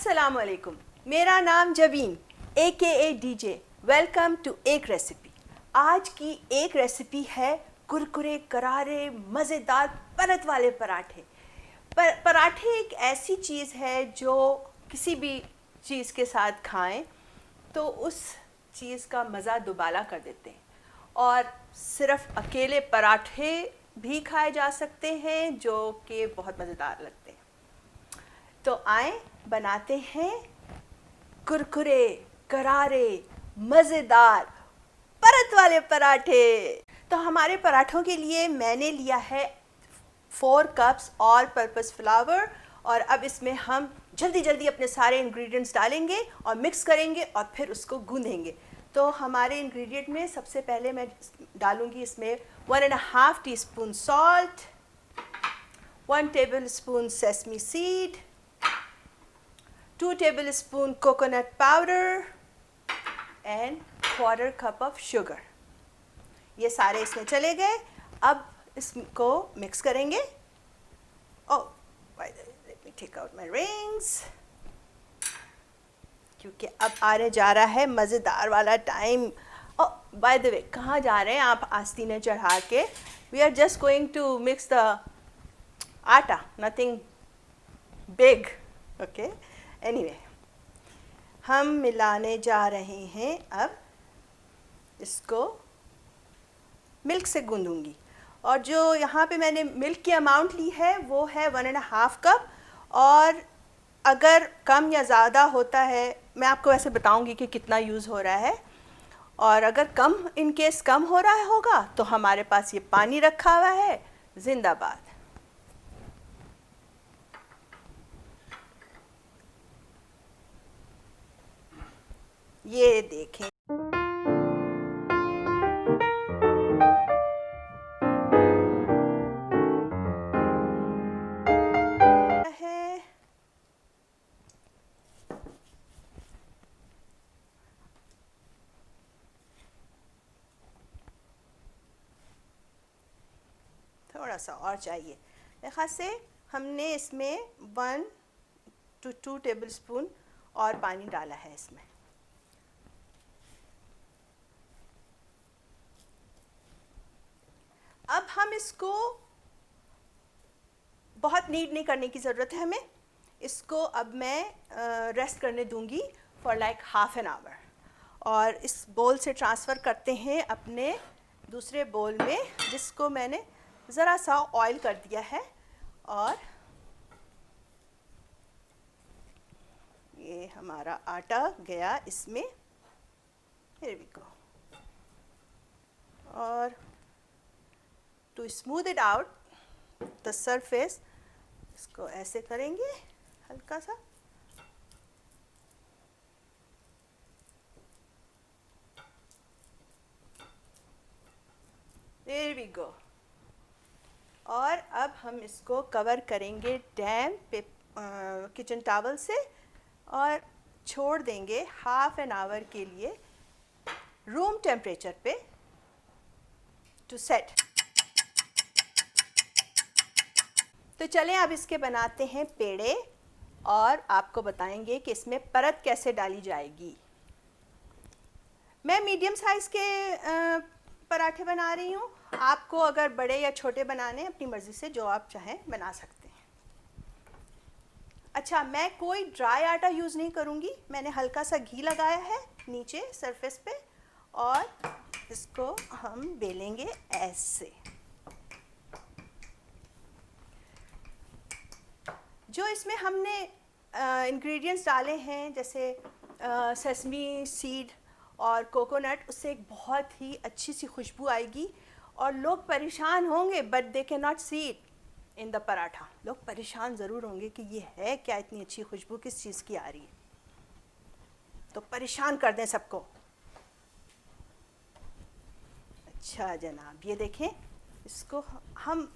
अस्सलाम वालेकुम। मेरा नाम Jabeen AKA DJ। Welcome to एक रेसिपी। आज की एक रेसिपी है कुरकुरे करारे मज़ेदार परत वाले पराठे। पराठे एक ऐसी चीज़ है जो किसी भी चीज़ के साथ खाएं तो उस चीज़ का मज़ा दुबाला कर देते हैं। और सिर्फ अकेले पराठे भी खाए जा सकते हैं जो कि बहुत मज़ेदार लगते हैं। तो आए बनाते हैं कुरकुरे करारे मज़ेदार परत वाले पराठे। तो हमारे पराठों के लिए मैंने लिया है 4 कप्स ऑल पर्पस फ्लावर। और अब इसमें हम जल्दी जल्दी अपने सारे इंग्रेडिएंट्स डालेंगे और मिक्स करेंगे और फिर उसको गूंदेंगे। तो हमारे इंग्रेडिएंट में सबसे पहले मैं डालूंगी इसमें 1.5 teaspoon salt, 1 tablespoon sesame seed, 2 tablespoon coconut powder and 1/4 cup of sugar। ये सारे इसमें चले गए। अब इसको मिक्स करेंगे। Oh let me take out my rings, क्योंकि अब आने जा रहा है मज़ेदार वाला time. Oh by the way, कहाँ जा रहे हैं आप आस्तीने चढ़ा के? We are just going to mix the atta, nothing big. Okay, anyway हम मिलाने जा रहे हैं। अब इसको मिल्क से गूंदूंगी। और जो यहाँ पे मैंने मिल्क की अमाउंट ली है वो है 1.5 कप। और अगर कम या ज़्यादा होता है, मैं आपको वैसे बताऊंगी कि कितना यूज़ हो रहा है। और अगर कम इन केस कम हो रहा होगा तो हमारे पास ये पानी रखा हुआ है। जिंदाबाद। ये देखें, है थोड़ा सा और चाहिए। मेरे ख्याल से हमने इसमें 1 to 2 टेबलस्पून और पानी डाला है इसमें। अब हम इसको बहुत नीड नहीं करने की ज़रूरत है हमें। इसको अब मैं रेस्ट करने दूंगी for like half an hour. और इस बोल से ट्रांसफ़र करते हैं अपने दूसरे बोल में, जिसको मैंने ज़रा सा ऑयल कर दिया है। और ये हमारा आटा गया इसमें। Here we go. और to smooth it out the surface, इसको ऐसे करेंगे हल्का सा। There we go. और अब हम इसको कवर करेंगे डैम्प किचन टॉवल से और छोड़ देंगे हाफ एन आवर के लिए रूम टेम्परेचर पे टू सेट। तो चलें अब इसके बनाते हैं पेड़े और आपको बताएंगे कि इसमें परत कैसे डाली जाएगी। मैं मीडियम साइज़ के पराठे बना रही हूँ। आपको अगर बड़े या छोटे बनाने हैं, अपनी मर्ज़ी से जो आप चाहें बना सकते हैं। अच्छा, मैं कोई ड्राई आटा यूज़ नहीं करूँगी। मैंने हल्का सा घी लगाया है नीचे सरफेस पे और इसको हम बेलेंगे ऐसे। जो इसमें हमने इंग्रेडिएंट्स डाले हैं जैसे सेसमी सीड और कोकोनट, उससे एक बहुत ही अच्छी सी खुशबू आएगी। और लोग परेशान होंगे but they can not see it in the paratha. लोग परेशान ज़रूर होंगे कि ये है क्या, इतनी अच्छी खुशबू किस चीज़ की आ रही है। तो परेशान कर दें सबको। अच्छा जनाब, ये देखें, इसको हम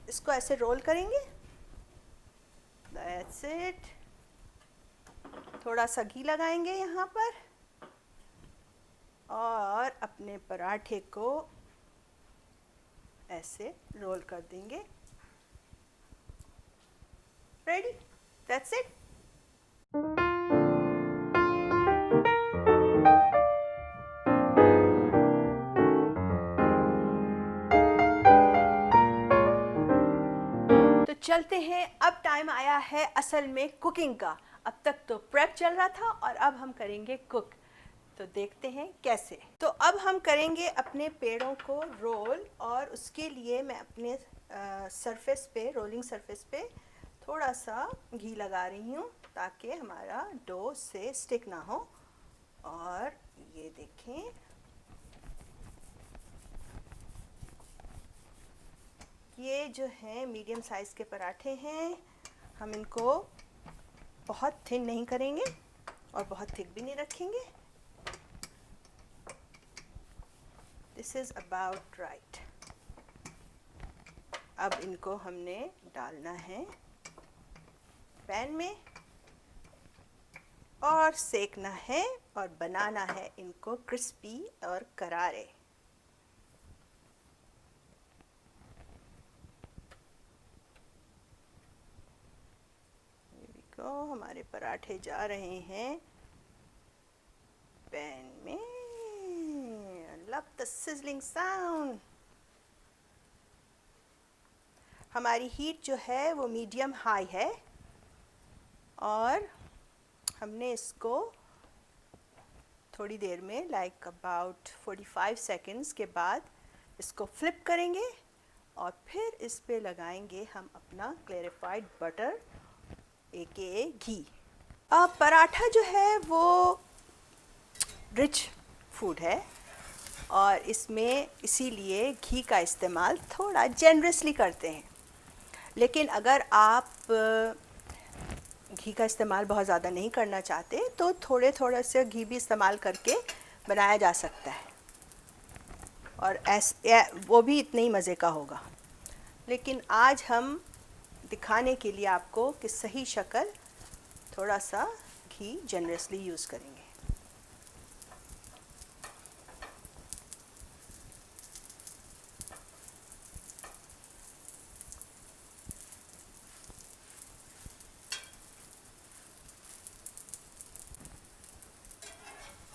इसको ऐसे रोल करेंगे। That's it. थोड़ा सा घी लगाएंगे यहाँ पर और अपने पराठे को ऐसे रोल कर देंगे। Ready, that's it. चलते हैं, अब टाइम आया है असल में कुकिंग का। अब तक तो प्रेप चल रहा था और अब हम करेंगे कुक। तो देखते हैं कैसे। तो अब हम करेंगे अपने पेड़ों को रोल, और उसके लिए मैं अपने सरफेस पे, रोलिंग सरफेस पे थोड़ा सा घी लगा रही हूँ ताकि हमारा डो से स्टिक ना हो। और ये देखें, ये जो है मीडियम साइज़ के पराठे हैं। हम इनको बहुत थिन नहीं करेंगे और बहुत थिक भी नहीं रखेंगे। This is about right. अब इनको हमने डालना है पैन में और सेकना है और बनाना है इनको क्रिस्पी और करारे। तो हमारे पराठे जा रहे हैं पैन में। Love the sizzling sound. हमारी हीट जो है वो मीडियम हाई है और हमने इसको थोड़ी देर में, लाइक अबाउट 45 सेकेंड्स के बाद इसको फ्लिप करेंगे और फिर इस पे लगाएंगे हम अपना क्लेरिफाइड बटर AKA घी। अब पराठा जो है वो रिच फूड है और इसमें इसीलिए घी का इस्तेमाल थोड़ा जेनरसली करते हैं। लेकिन अगर आप घी का इस्तेमाल बहुत ज़्यादा नहीं करना चाहते तो थोड़े से घी भी इस्तेमाल करके बनाया जा सकता है और वो भी इतने ही मज़े का होगा। लेकिन आज हम दिखाने के लिए आपको कि सही शक्ल, थोड़ा सा घी जनरसली यूज़ करेंगे।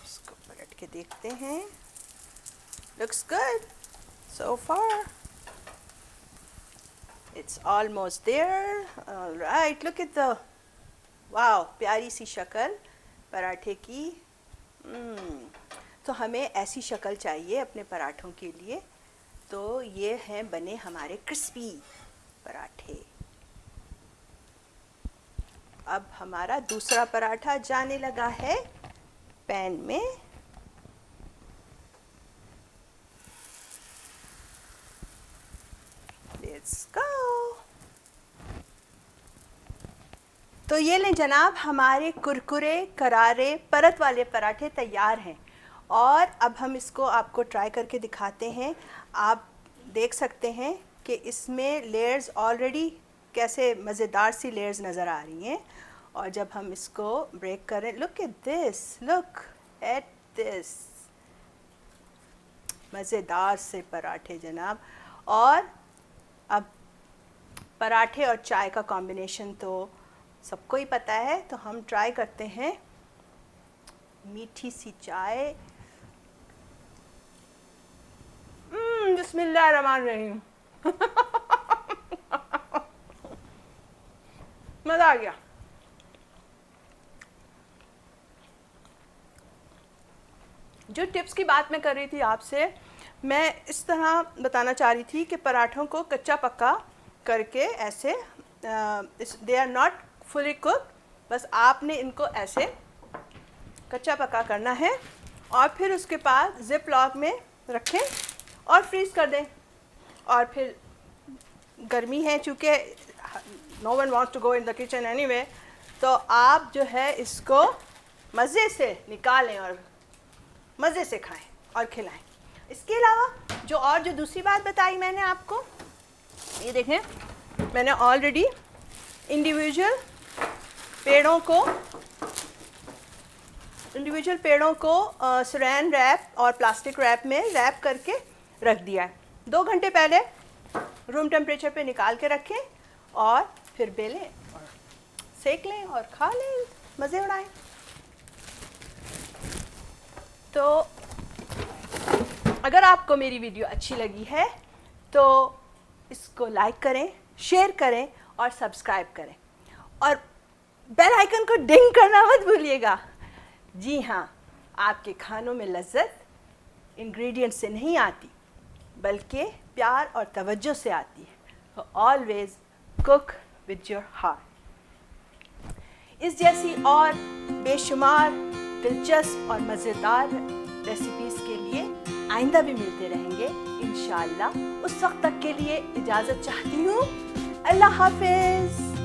इसको पलट के देखते हैं। Looks good so far. It's almost there. All right, look at the wow, प्यारी सी शक्ल पराठे की। तो हमें ऐसी शक्ल चाहिए अपने पराठों के लिए। तो ये हैं बने हमारे क्रिस्पी पराठे। अब हमारा दूसरा पराठा जाने लगा है पैन में। Let's go. तो ये लें जनाब, हमारे कुरकुरे करारे परत वाले पराठे तैयार हैं और अब हम इसको आपको ट्राई करके दिखाते हैं। आप देख सकते हैं कि इसमें लेयर्स ऑलरेडी कैसे मज़ेदार सी लेयर्स नज़र आ रही हैं। और जब हम इसको ब्रेक करें, लुक एट दिस, मज़ेदार से पराठे जनाब। और अब पराठे और चाय का कॉम्बिनेशन तो सबको ही पता है, तो हम ट्राई करते हैं मीठी सी चाय। बिस्मिल्लाहिर्रहमानिर्रहीम। मज़ा आ गया। जो टिप्स की बात मैं कर रही थी आपसे, मैं इस तरह बताना चाह रही थी कि पराठों को कच्चा पक्का करके ऐसे, they are not fully cook, बस आपने इनको ऐसे कच्चा पक्का करना है और फिर उसके बाद जिप लॉक में रखें और फ्रीज़ कर दें। और फिर गर्मी है चूँकि no one wants to go in the kitchen anyway, तो आप जो है इसको मज़े से निकालें और मज़े से खाएं और खिलाएं। इसके अलावा जो दूसरी बात बताई मैंने आपको, ये देखें, मैंने ऑलरेडी इंडिविजुअल पेड़ों को सैरान रैप और प्लास्टिक रैप में रैप करके रख दिया है। 2 घंटे पहले रूम टेम्परेचर पे निकाल के रखें और फिर बेलें और सेक लें और खा लें, मज़े उड़ाएं। तो अगर आपको मेरी वीडियो अच्छी लगी है तो इसको लाइक करें, शेयर करें और सब्सक्राइब करें और बेल आइकन को डिंग करना मत भूलिएगा। जी हाँ, आपके खानों में लज्जत इंग्रेडिएंट से नहीं आती बल्कि प्यार और तवज्जो से आती है। Always cook with your heart. इस जैसी और बेशुमार दिलचस्प और मज़ेदार रेसिपीज़ के लिए आइंदा भी मिलते रहेंगे इंशाअल्लाह। उस वक्त तक के लिए इजाज़त चाहती हूँ। अल्लाह हाफिज़।